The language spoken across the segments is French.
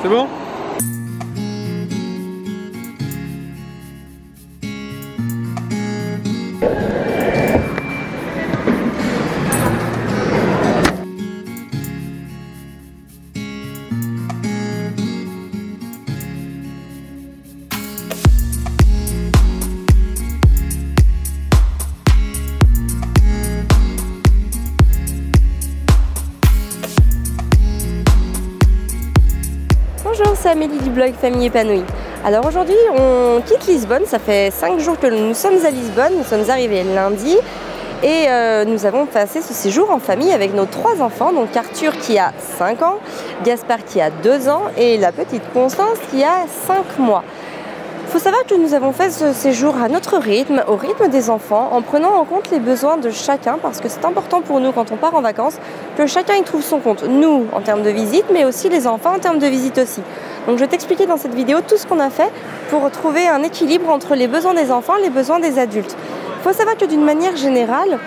C'est bon? Bonjour, c'est Amélie du blog Famille Épanouie. Alors aujourd'hui, on quitte Lisbonne. Ça fait 5 jours que nous sommes à Lisbonne. Nous sommes arrivés lundi et nous avons passé ce séjour en famille avec nos 3 enfants. Donc Arthur qui a 5 ans, Gaspard qui a 2 ans et la petite Constance qui a 5 mois. Il faut savoir que nous avons fait ce séjour à notre rythme, au rythme des enfants, en prenant en compte les besoins de chacun, parce que c'est important pour nous quand on part en vacances, que chacun y trouve son compte. Nous, en termes de visite, mais aussi les enfants en termes de visite aussi. Donc je vais t'expliquer dans cette vidéo tout ce qu'on a fait pour trouver un équilibre entre les besoins des enfants et les besoins des adultes. Il faut savoir que d'une manière générale,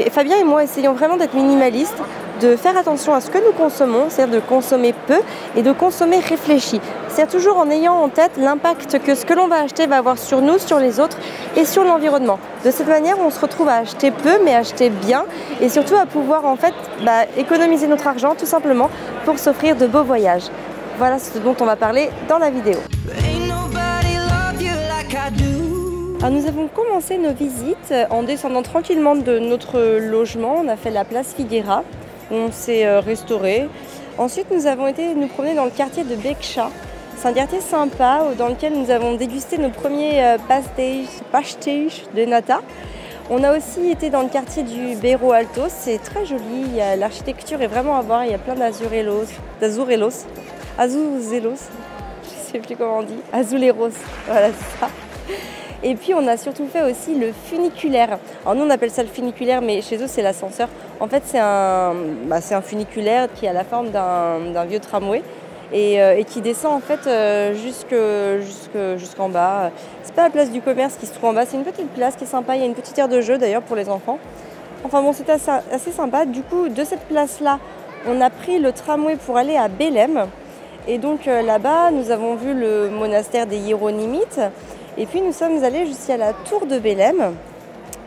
Fabien et moi essayons vraiment d'être minimalistes, de faire attention à ce que nous consommons, c'est-à-dire de consommer peu et de consommer réfléchi. C'est toujours en ayant en tête l'impact que ce que l'on va acheter va avoir sur nous, sur les autres et sur l'environnement. De cette manière, on se retrouve à acheter peu mais acheter bien et surtout à pouvoir en fait économiser notre argent tout simplement pour s'offrir de beaux voyages. Voilà ce dont on va parler dans la vidéo. Alors nous avons commencé nos visites en descendant tranquillement de notre logement. On a fait la place Figueira, on s'est restauré. Ensuite nous avons été nous promener dans le quartier de Bexa. C'est un quartier sympa dans lequel nous avons dégusté nos premiers pastéis de nata. On a aussi été dans le quartier du Bairro Alto, c'est très joli, l'architecture est vraiment à voir, il y a plein d'azurelos, je sais plus comment on dit, azuleros, voilà c'est ça. Et puis on a surtout fait aussi le funiculaire. Alors nous on appelle ça le funiculaire, mais chez eux c'est l'ascenseur. En fait c'est un funiculaire qui a la forme d'un vieux tramway et qui descend en fait jusqu'en bas. C'est pas la place du commerce qui se trouve en bas, c'est une petite place qui est sympa. Il y a une petite aire de jeu d'ailleurs pour les enfants. Enfin bon, c'était assez sympa. Du coup de cette place là, on a pris le tramway pour aller à Belém. Et donc là-bas nous avons vu le monastère des Hiéronymites. Et puis nous sommes allés jusqu'à la tour de Belém.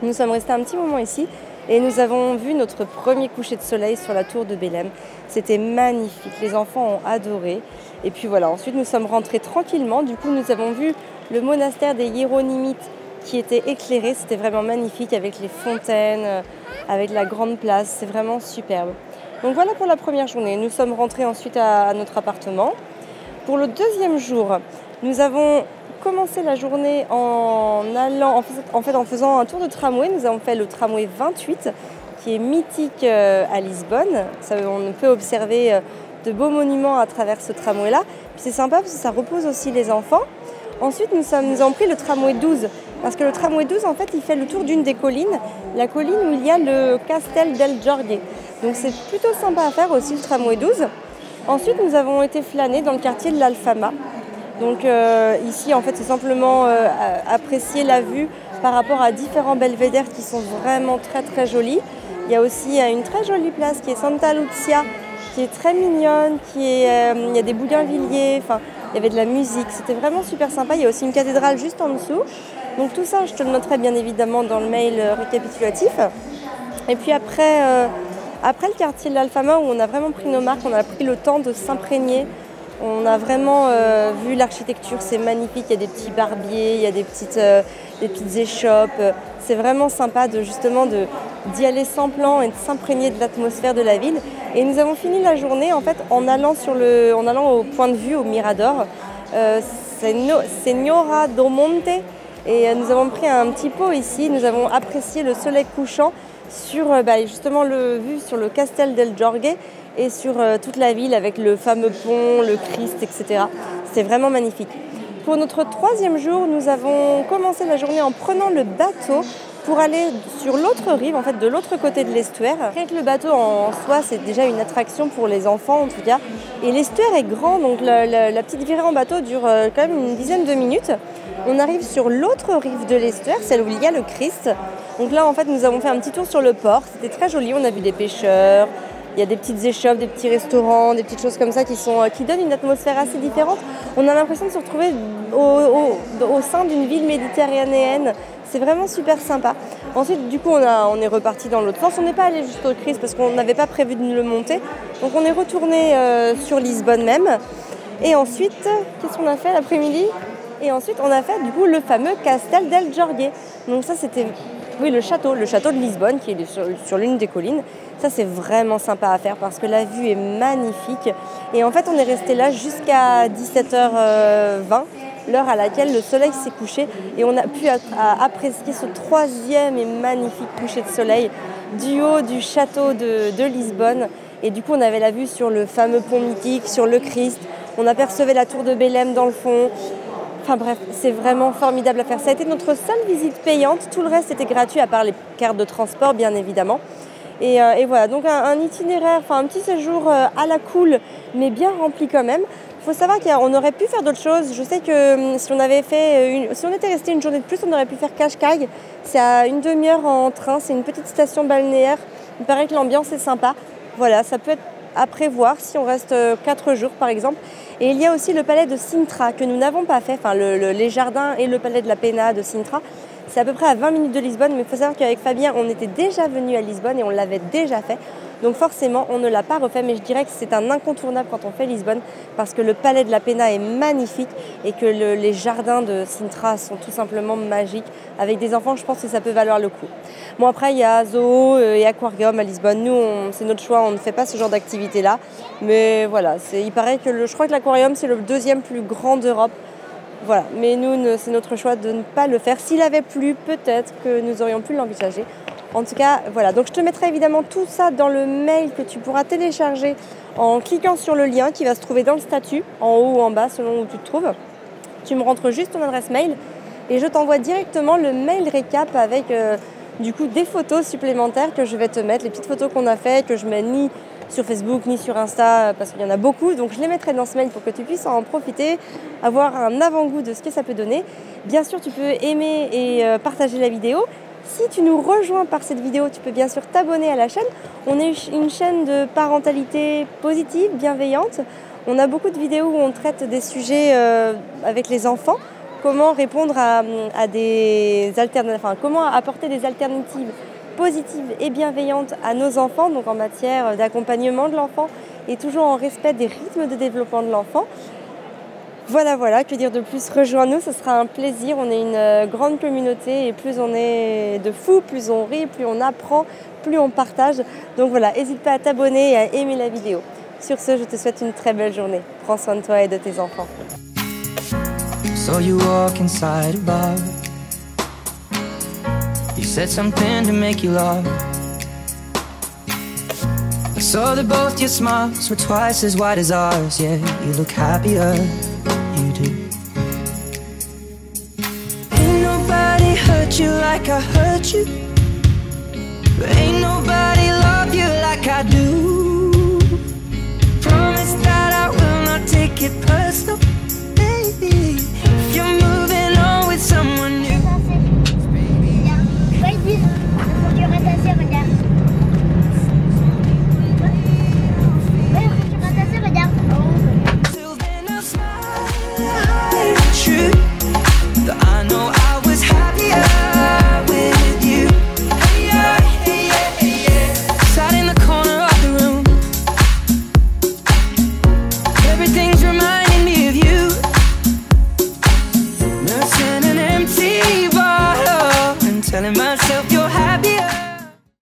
Nous sommes restés un petit moment ici et nous avons vu notre premier coucher de soleil sur la tour de Belém. C'était magnifique, les enfants ont adoré. Et puis voilà, ensuite nous sommes rentrés tranquillement. Du coup nous avons vu le monastère des Hiéronymites qui était éclairé. C'était vraiment magnifique avec les fontaines, avec la grande place. C'est vraiment superbe. Donc voilà pour la première journée. Nous sommes rentrés ensuite à notre appartement. Pour le deuxième jour, nous avons commencé la journée en faisant un tour de tramway. Nous avons fait le tramway 28 qui est mythique à Lisbonne. On peut observer de beaux monuments à travers ce tramway là. Puis c'est sympa parce que ça repose aussi les enfants. Ensuite nous avons pris le tramway 12 parce que le tramway 12 en fait il fait le tour d'une des collines, la colline où il y a le Castel del Jorge. Donc c'est plutôt sympa à faire aussi le tramway 12. Ensuite nous avons été flâner dans le quartier de l'Alfama. Donc ici en fait c'est simplement apprécier la vue par rapport à différents belvédères qui sont vraiment très très jolis. Il y a aussi une très jolie place qui est Santa Lucia qui est très mignonne, il y a des bougainvilliers, enfin il y avait de la musique, c'était vraiment super sympa. Il y a aussi une cathédrale juste en dessous. Donc tout ça je te le noterai bien évidemment dans le mail récapitulatif. Et puis après le quartier de l'Alfama où on a vraiment pris nos marques, on a pris le temps de s'imprégner. On a vraiment vu l'architecture, c'est magnifique, il y a des petits barbiers, il y a des petites échoppes. C'est vraiment sympa d'y aller sans plan et de s'imprégner de l'atmosphère de la ville. Et nous avons fini la journée en fait en allant au point de vue, au Mirador, Senhora do Monte. Et nous avons pris un petit pot ici, nous avons apprécié le soleil couchant sur justement le vue sur le Castel del Jorge et sur toute la ville avec le fameux pont, le Christ, etc. C'était vraiment magnifique. Pour notre troisième jour, nous avons commencé la journée en prenant le bateau pour aller sur l'autre rive, en fait de l'autre côté de l'estuaire. Rien que le bateau en soi, c'est déjà une attraction pour les enfants en tout cas. Et l'estuaire est grand, donc la petite virée en bateau dure quand même une dizaine de minutes. On arrive sur l'autre rive de l'estuaire, celle où il y a le Christ. Donc là, en fait, nous avons fait un petit tour sur le port. C'était très joli, on a vu des pêcheurs, Il y a des petites échoppes, des petits restaurants, des petites choses comme ça qui donnent une atmosphère assez différente. On a l'impression de se retrouver au sein d'une ville méditerranéenne. C'est vraiment super sympa. Ensuite, du coup, on est reparti dans l'autre sens. On n'est pas allé jusqu'au Christ parce qu'on n'avait pas prévu de le monter. Donc on est retourné sur Lisbonne même. Et ensuite, qu'est-ce qu'on a fait l'après-midi? Et ensuite, on a fait du coup le fameux Castel del Jorge. Donc ça, c'était le château de Lisbonne qui est sur l'une des collines. Ça, c'est vraiment sympa à faire parce que la vue est magnifique. Et en fait, on est resté là jusqu'à 17h20, l'heure à laquelle le soleil s'est couché. Et on a pu apprécier ce troisième et magnifique coucher de soleil du haut du château de Lisbonne. Et du coup, on avait la vue sur le fameux pont mythique, sur le Christ. On apercevait la tour de Belém dans le fond. Enfin bref, c'est vraiment formidable à faire. Ça a été notre seule visite payante. Tout le reste était gratuit, à part les cartes de transport, bien évidemment. Et voilà, donc un itinéraire, enfin un petit séjour à la cool, mais bien rempli quand même. Il faut savoir qu'on aurait pu faire d'autres choses. Je sais que si on était resté une journée de plus, on aurait pu faire Cascais. C'est à une demi-heure en train, c'est une petite station balnéaire. Il paraît que l'ambiance est sympa. Voilà, ça peut être à prévoir si on reste 4 jours par exemple. Et il y a aussi le palais de Sintra que nous n'avons pas fait, enfin les jardins et le palais de la Pena de Sintra. C'est à peu près à 20 minutes de Lisbonne, mais il faut savoir qu'avec Fabien, on était déjà venu à Lisbonne et on l'avait déjà fait. Donc forcément, on ne l'a pas refait, mais je dirais que c'est un incontournable quand on fait Lisbonne parce que le palais de la Pena est magnifique et que les jardins de Sintra sont tout simplement magiques. Avec des enfants, je pense que ça peut valoir le coup. Bon, après, il y a zoo et aquarium à Lisbonne. Nous, c'est notre choix, on ne fait pas ce genre d'activité-là. Mais voilà, il paraît que je crois que l'aquarium, c'est le deuxième plus grand d'Europe. Voilà, mais nous, c'est notre choix de ne pas le faire. S'il avait plu, peut-être que nous aurions pu l'envisager. En tout cas, voilà. Donc je te mettrai évidemment tout ça dans le mail que tu pourras télécharger en cliquant sur le lien qui va se trouver dans le statut, en haut ou en bas, selon où tu te trouves. Tu me rentres juste ton adresse mail et je t'envoie directement le mail récap avec du coup des photos supplémentaires que je vais te mettre, les petites photos qu'on a faites, que je mets ni sur Facebook ni sur Insta parce qu'il y en a beaucoup, donc je les mettrai dans ce mail pour que tu puisses en profiter, avoir un avant-goût de ce que ça peut donner. Bien sûr, tu peux aimer et partager la vidéo. Si tu nous rejoins par cette vidéo, tu peux bien sûr t'abonner à la chaîne. On est une chaîne de parentalité positive, bienveillante. On a beaucoup de vidéos où on traite des sujets avec les enfants. Comment répondre à des alternatives, enfin comment apporter des alternatives positives et bienveillantes à nos enfants, donc en matière d'accompagnement de l'enfant et toujours en respect des rythmes de développement de l'enfant. Voilà, que dire de plus? Rejoins-nous, ce sera un plaisir. On est une grande communauté et plus on est de fous, plus on rit, plus on apprend, plus on partage. Donc voilà, n'hésite pas à t'abonner et à aimer la vidéo. Sur ce, je te souhaite une très belle journée. Prends soin de toi et de tes enfants. So you walk inside a bar. You said something to make you laugh. I saw that both your smiles were twice as wide as ours. Yeah, you look happier, you do. Ain't nobody hurt you like I hurt you, but ain't nobody love you like I do. Promise that I will not take it personal, baby. If you're moving on with someone new. Till then I'll smile, true, that I know I was happier with you. Hey, yeah, hey, yeah, hey, yeah. Sat in the corner of the room, everything's reminding me of you. Nursing an empty bottle and telling myself